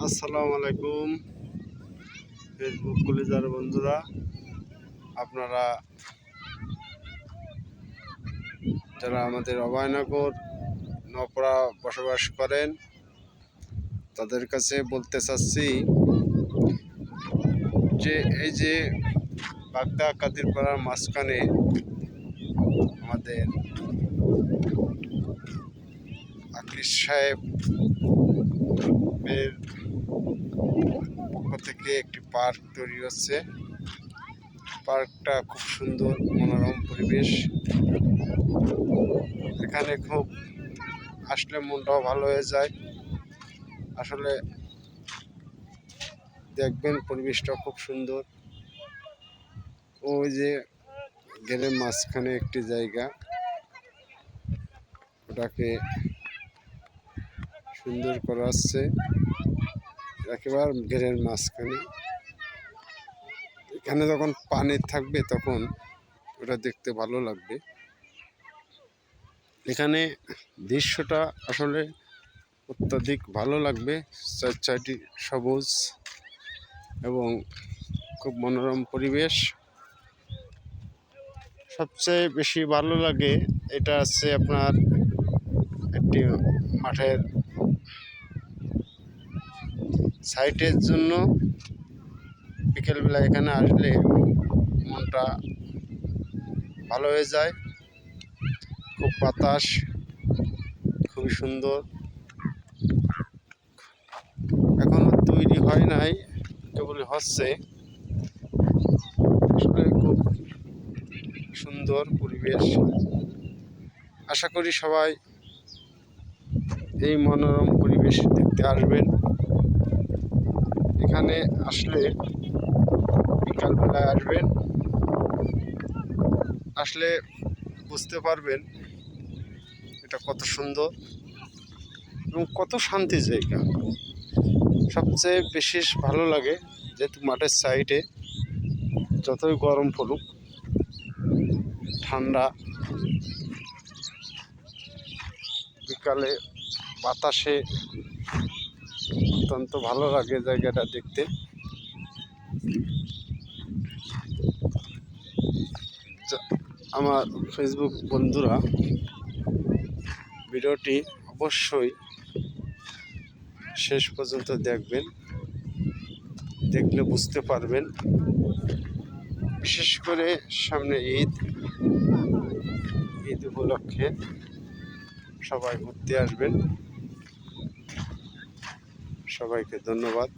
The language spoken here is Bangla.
আসসালামু আলাইকুম ফেসবুক কলিজার বন্ধুরা, আপনারা যারা আমাদের অভয়নগর নপড়া বসবাস করেন তাদের কাছে বলতে চাচ্ছি যে এই যে বাগদা কাদিরপাড়ার মাঝখানে আমাদের আকিস সাহেবের পক্ষ থেকে একটি পার্ক তৈরি হচ্ছে। পার্কটা খুব সুন্দর, মনোরম পরিবেশ। এখানে খুব আসলে মনটাও ভালো হয়ে যায়। আসলে দেখবেন পরিবেশটা খুব সুন্দর। ওই যে গেলে মাঝখানে একটি জায়গা, ওটাকে সুন্দর করা হচ্ছে একেবারে ঘেরের মাঝখানে। এখানে যখন পানি থাকবে তখন ওটা দেখতে ভালো লাগবে। এখানে দৃশ্যটা আসলে অত্যাধিক ভালো লাগবে, চারটি সবুজ এবং খুব মনোরম পরিবেশ। সবচেয়ে বেশি ভালো লাগে এটা হচ্ছে আপনার একটি মাঠের সাইটের জন্য। বিকেলবেলা এখানে আসলে মনটা ভালো হয়ে যায়। খুব বাতাস, খুবই সুন্দর। এখনো তৈরি হয় নাই, কেবল হচ্ছে। আসলে খুব সুন্দর পরিবেশ। আশা করি সবাই এই মনোরম পরিবেশ দেখতে আসবেন। এখানে আসলে বিকালবেলায় আসলে বুঝতে পারবেন এটা কত সুন্দর এবং কত শান্তি জায়গা। সবচেয়ে বিশেষ ভালো লাগে যেহেতু মাঠের সাইডে যতই গরম পড়ুক, ঠান্ডা বিকালে বাতাসে অত্যন্ত ভালো লাগে জায়গাটা দেখতে। আমার ফেসবুক বন্ধুরা ভিডিওটি অবশ্যই শেষ পর্যন্ত দেখবেন, দেখলে বুঝতে পারবেন। বিশেষ করে সামনে ঈদ উপলক্ষে সবাই ঘুরতে আসবেন। সবাইকে ধন্যবাদ।